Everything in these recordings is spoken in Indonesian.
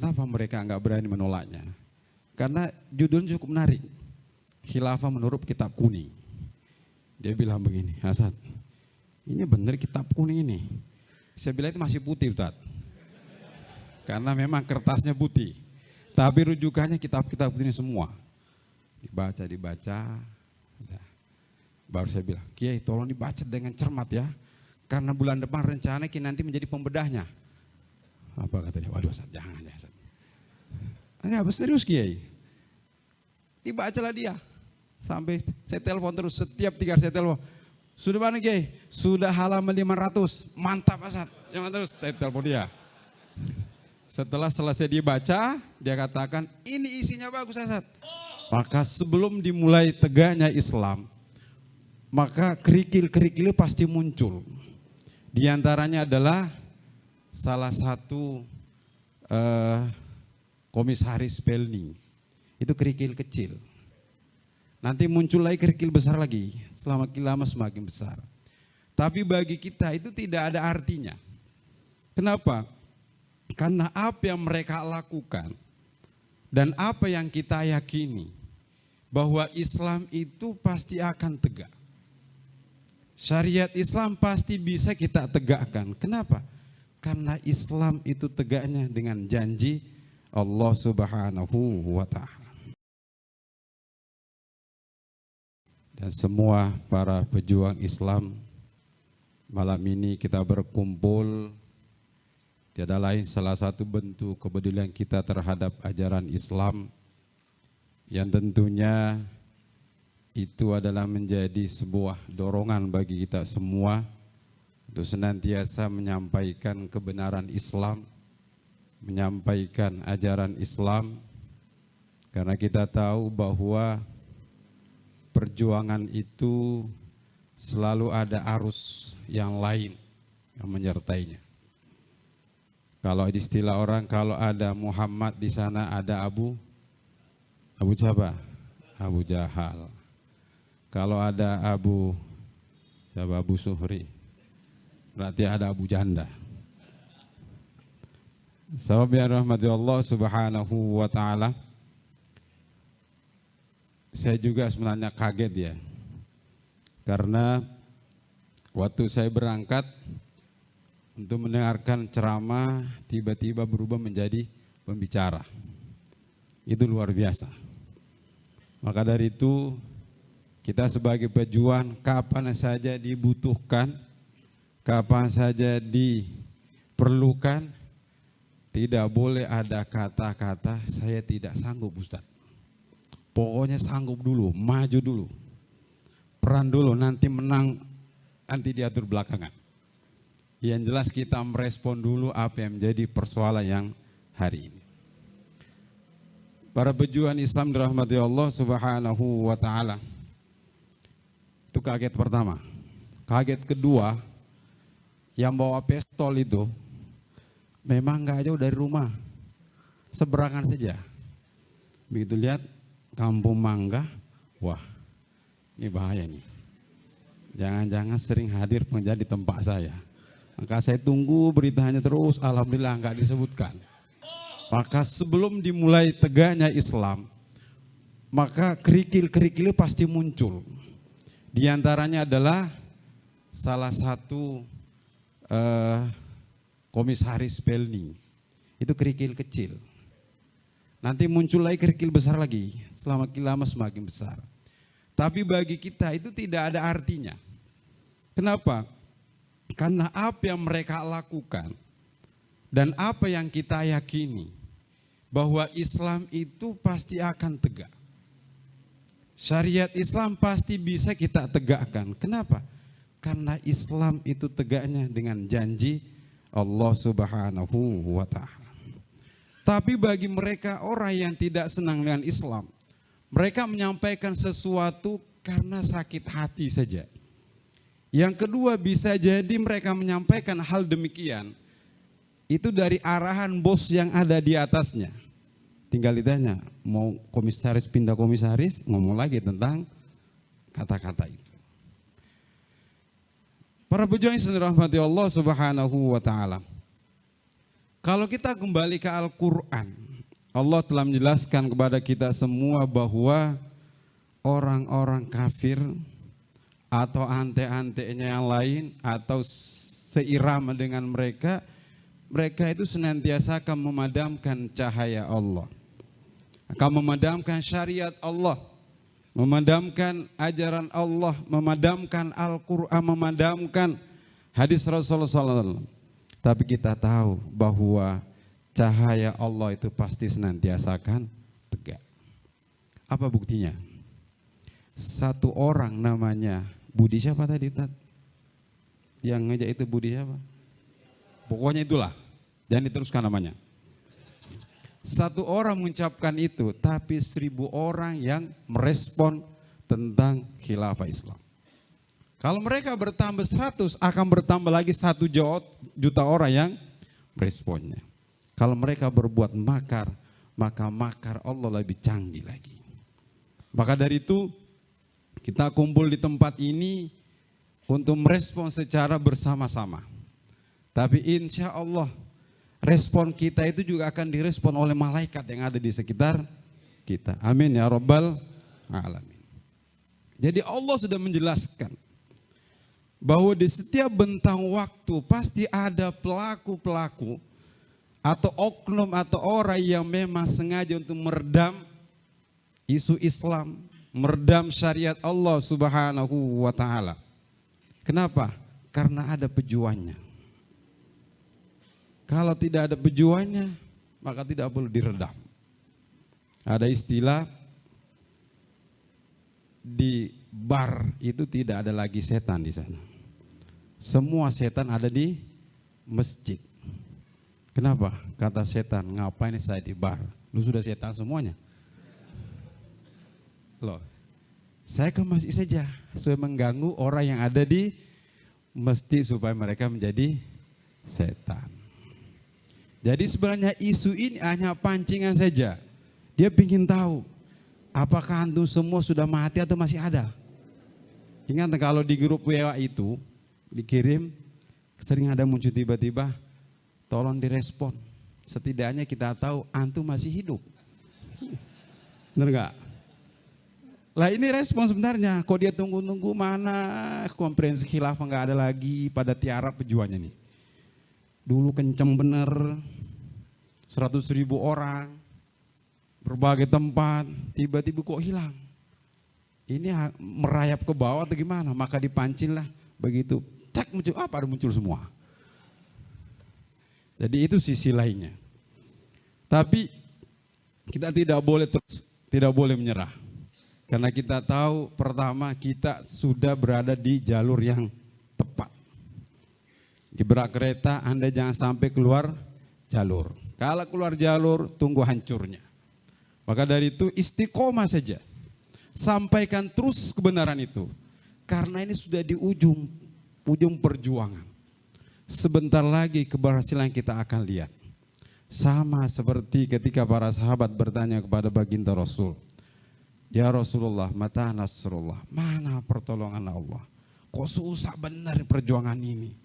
Kenapa mereka nggak berani menolaknya? Karena judulnya cukup menarik. Khilafah menurut kitab kuning. Dia bilang begini, Hasan, ini benar kitab kuning ini. Saya bilang itu masih putih, Ustaz. Karena memang kertasnya putih. Tapi rujukannya kitab-kitab ini semua. Dibaca. Baru saya bilang, Kiai tolong dibaca dengan cermat ya. Karena bulan depan rencana Kiai nanti menjadi pembedahnya. Apa kata dia? Waduh Ustaz, jangan ya Ustaz. Ini apa serius Kiai? Dibacalah dia. Sampai saya telepon terus, setiap 3 hari saya telepon. Sudah mana Kiai? Sudah halaman 500. Mantap Ustaz. Jangan terus, saya telepon dia. Setelah selesai dibaca, dia katakan, ini isinya bagus Ustaz. Maka sebelum dimulai tegaknya Islam, maka kerikil-kerikil pasti muncul. Di antaranya adalah salah satu komisaris Pelni. Itu kerikil kecil. Nanti muncul lagi kerikil besar lagi. Semakin lama semakin besar. Tapi bagi kita itu tidak ada artinya. Kenapa? Karena apa yang mereka lakukan dan apa yang kita yakini bahwa Islam itu pasti akan tegak. Syariat Islam pasti bisa kita tegakkan. Kenapa? Karena Islam itu tegaknya dengan janji Allah Subhanahu wa Ta'ala. Dan semua para pejuang Islam, malam ini kita berkumpul tiada lain salah satu bentuk kepedulian kita terhadap ajaran Islam yang tentunya itu adalah menjadi sebuah dorongan bagi kita semua untuk senantiasa menyampaikan kebenaran Islam, menyampaikan ajaran Islam, karena kita tahu bahwa perjuangan itu selalu ada arus yang lain yang menyertainya. Kalau istilah orang, kalau ada Muhammad di sana ada Abu siapa? Abu Jahal. Kalau ada Abu Suhri, berarti ada Abu Janda. Sebab ya rahmati Allah Subhanahu wa Ta'ala, saya juga sebenarnya kaget ya, karena waktu saya berangkat untuk mendengarkan ceramah tiba-tiba berubah menjadi pembicara. Itu luar biasa. Maka dari itu kita sebagai pejuang kapan saja dibutuhkan, kapan saja diperlukan, tidak boleh ada kata-kata saya tidak sanggup Ustaz. Pokoknya sanggup dulu, maju dulu, peran dulu, nanti menang, nanti diatur belakangan. Yang jelas kita merespon dulu apa yang menjadi persoalan yang hari ini. Para pejuang Islam dirahmati Allah Subhanahu wa Ta'ala. Itu kaget pertama. Kaget kedua, yang bawa pistol itu memang gak jauh dari rumah, seberangan saja. Begitu lihat Kampung Mangga, wah ini bahaya nih. Jangan-jangan sering hadir pengajian di tempat saya. Maka saya tunggu beritanya terus, alhamdulillah enggak disebutkan. Maka sebelum dimulai tegaknya Islam, maka kerikil-kerikil pasti muncul. Di antaranya adalah salah satu komisaris Pelni. Itu kerikil kecil. Nanti muncul lagi kerikil besar lagi, semakin lama semakin besar. Tapi bagi kita itu tidak ada artinya. Kenapa? Karena apa yang mereka lakukan dan apa yang kita yakini bahwa Islam itu pasti akan tegak. Syariat Islam pasti bisa kita tegakkan. Kenapa? Karena Islam itu tegaknya dengan janji Allah Subhanahu wa Ta'ala. Tapi bagi mereka orang yang tidak senang dengan Islam, mereka menyampaikan sesuatu karena sakit hati saja. Yang kedua, bisa jadi mereka menyampaikan hal demikian itu dari arahan bos yang ada di atasnya. Tinggal ditanya, mau komisaris pindah komisaris, ngomong lagi tentang kata-kata itu. Para pejuang yang dirahmati Allah Subhanahu wa Ta'ala, Kalau kita kembali ke Al-Quran, Allah telah menjelaskan kepada kita semua bahwa orang-orang kafir atau ante-antenya yang lain atau seirama dengan mereka, mereka itu senantiasa akan memadamkan cahaya Allah, akan memadamkan syariat Allah, memadamkan ajaran Allah, memadamkan Al-Quran, memadamkan hadis Rasulullah SAW. Tapi kita tahu bahwa cahaya Allah itu pasti senantiasa akan tegak. Apa buktinya? Satu orang namanya Budi siapa tadi? Yang ngejak itu Budi siapa? Pokoknya itulah, jangan diteruskan namanya. Satu orang mengucapkan itu, tapi 1000 orang yang merespon tentang khilafah Islam. Kalau mereka bertambah 100, akan bertambah lagi 1 juta orang yang meresponnya. Kalau mereka berbuat makar, maka makar Allah lebih canggih lagi. Maka dari itu, kita kumpul di tempat ini untuk merespon secara bersama-sama. Tapi insya Allah, respon kita itu juga akan direspon oleh malaikat yang ada di sekitar kita. Amin ya Rabbal Alamin. Jadi Allah sudah menjelaskan bahwa di setiap bentang waktu pasti ada pelaku-pelaku atau oknum atau orang yang memang sengaja untuk meredam isu Islam, meredam syariat Allah Subhanahu wa ta'ala. Kenapa? Karena ada pejuannya. Kalau tidak ada pejuannya, maka tidak perlu diredam. Ada istilah di bar itu tidak ada lagi setan di sana. Semua setan ada di masjid. Kenapa? Kata setan, ngapain saya di bar? Lu sudah setan semuanya. Loh, saya ke masjid saja supaya mengganggu orang yang ada di masjid supaya mereka menjadi setan. Jadi sebenarnya isu ini hanya pancingan saja. Dia ingin tahu apakah antum semua sudah mati atau masih ada. Ingat kalau di grup WA itu dikirim, sering ada muncul tiba-tiba, tolong direspon. Setidaknya kita tahu antum masih hidup. Benar gak? Lah ini respon sebenarnya. Kok dia tunggu-tunggu mana konferensi khilafah gak ada lagi pada tiara pejuannya nih. Dulu kenceng bener, 100.000 orang, berbagai tempat, tiba-tiba kok hilang. Ini merayap ke bawah atau gimana? Maka dipancing lah. Begitu, cak muncul, ada muncul semua. Jadi itu sisi lainnya. Tapi kita tidak boleh menyerah. Karena kita tahu pertama kita sudah berada di jalur yang tepat. Gebrak kereta, Anda jangan sampai keluar jalur. Kalau keluar jalur, tunggu hancurnya. Maka dari itu istiqomah saja. Sampaikan terus kebenaran itu. Karena ini sudah di ujung perjuangan. Sebentar lagi keberhasilan kita akan lihat. Sama seperti ketika para sahabat bertanya kepada baginda Rasul. Ya Rasulullah, mata nasrullah, mana pertolongan Allah? Kok susah benar perjuangan ini?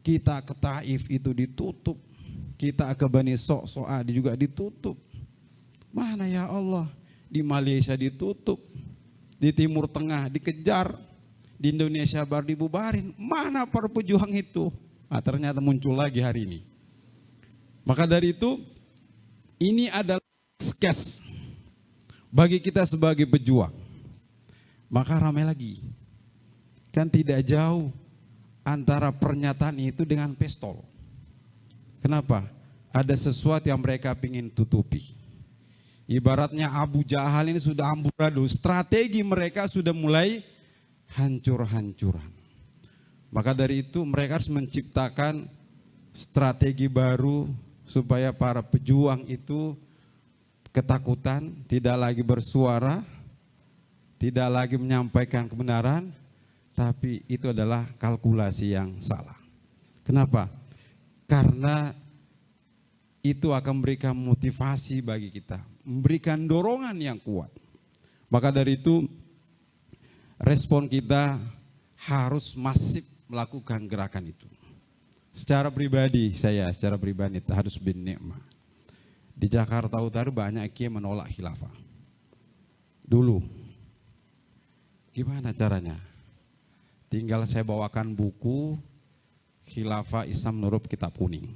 Kita ke Taif itu ditutup. Kita ke Bani So'so'a juga ditutup. Mana ya Allah? Di Malaysia ditutup. Di Timur Tengah dikejar, di Indonesia baru dibubarin. Mana para pejuang itu? Nah, ternyata muncul lagi hari ini. Maka dari itu, ini adalah skes bagi kita sebagai pejuang. Maka ramai lagi. Kan tidak jauh antara pernyataan itu dengan pistol. Kenapa? Ada sesuatu yang mereka ingin tutupi. Ibaratnya Abu Jahal ini sudah amburadul, strategi mereka sudah mulai hancur-hancuran. Maka dari itu mereka harus menciptakan strategi baru supaya para pejuang itu ketakutan, tidak lagi bersuara, tidak lagi menyampaikan kebenaran, tapi itu adalah kalkulasi yang salah. Kenapa? Karena itu akan memberikan motivasi bagi kita, memberikan dorongan yang kuat. Maka dari itu respon kita harus masif melakukan gerakan itu. secara pribadi Tadarus bin Ni'mah. Di Jakarta Utara banyak kiai menolak khilafah. Dulu. Gimana caranya? Tinggal saya bawakan buku Khilafah Islam menurut Kitab Kuning.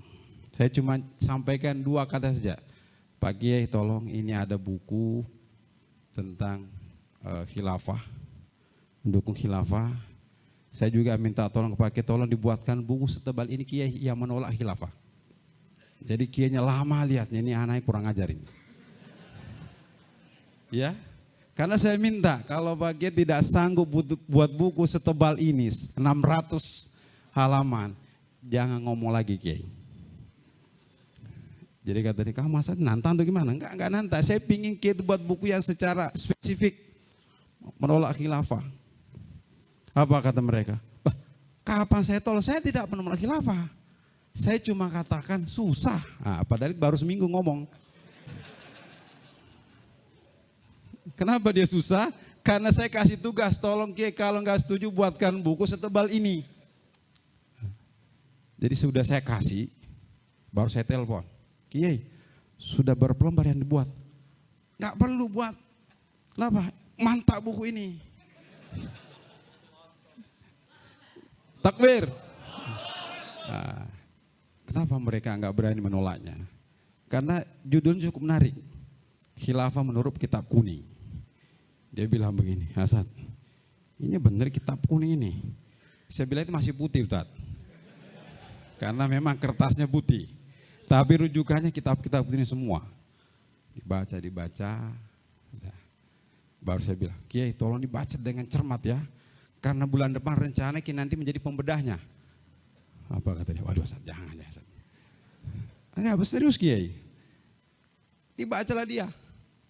Saya cuma sampaikan 2 kata saja. Pak Kiai tolong ini ada buku tentang khilafah, mendukung khilafah. Saya juga minta tolong ke Pak Kiai, tolong dibuatkan buku setebal ini Kiai yang menolak khilafah. Jadi kiainya lama lihatnya, ini anaknya kurang ajar ini. Ya, karena saya minta kalau Pak Kiai tidak sanggup buat buku setebal ini 600 halaman, jangan ngomong lagi Kiai. Jadi kata dia, kamu masa nantang atau gimana? Enggak nantang, saya pingin Kiai itu buat buku yang secara spesifik menolak khilafah. Apa kata mereka? Kapan saya tolong? Saya tidak menolak khilafah. Saya cuma katakan susah. Padahal baru seminggu ngomong. Kenapa dia susah? Karena saya kasih tugas, tolong Kiai kalau nggak setuju buatkan buku setebal ini. Jadi sudah saya kasih, baru saya telepon. Kiai, sudah berapa lembar yang dibuat? Nggak perlu buat. Kenapa? Mantap buku ini. Takbir. Kenapa mereka nggak berani menolaknya? Karena judulnya cukup menarik. Khilafah menurut Kitab Kuning. Dia bilang begini, Hasan, ini benar Kitab Kuning ini. Saya bilang itu masih putih Ustaz. Karena memang kertasnya putih. Tapi rujukannya kitab-kitab ini semua. Dibaca. Baru saya bilang, Kiai tolong dibaca dengan cermat ya. Karena bulan depan rencana Kiai nanti menjadi pembedahnya. Apa kata dia? Waduh Ustaz, jangan ya Ustaz. Enggak, serius Kiai. Dibacalah dia.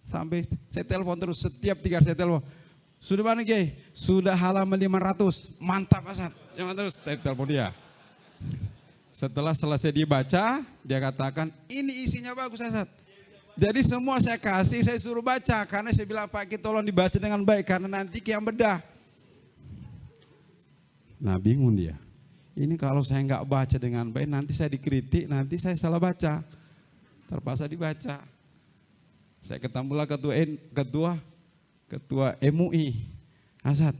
Sampai saya telepon terus, setiap 3 hari saya telepon. Sudah mana Kiai? Sudah halaman 500. Mantap Ustaz. Jangan terus, saya telepon dia. Setelah selesai dibaca, dia katakan, ini isinya bagus Ustaz. Jadi semua saya kasih, saya suruh baca. Karena saya bilang Pak Kiai tolong dibaca dengan baik. Karena nanti Kiai yang bedah. Nah bingung dia. Ini kalau saya nggak baca dengan baik, nanti saya dikritik, nanti saya salah baca. Terpaksa dibaca. Saya ketemulah ketua MUI. Hasan,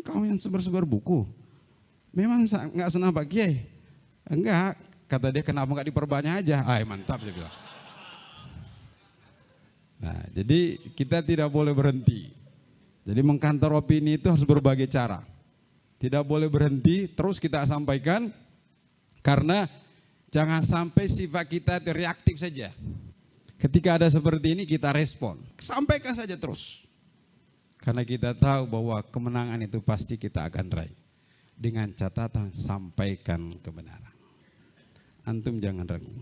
kamu yang sebar-sebar buku. Memang nggak senang Pak Kiai? Enggak, kata dia kenapa nggak diperbanyak aja? Mantap saya bilang. Nah, jadi kita tidak boleh berhenti. Jadi mengkantor opini itu harus berbagai cara. Tidak boleh berhenti, terus kita sampaikan, karena jangan sampai sifat kita itu reaktif saja. Ketika ada seperti ini kita respon, sampaikan saja terus. Karena kita tahu bahwa kemenangan itu pasti kita akan raih. Dengan catatan sampaikan kebenaran. Antum jangan ragu.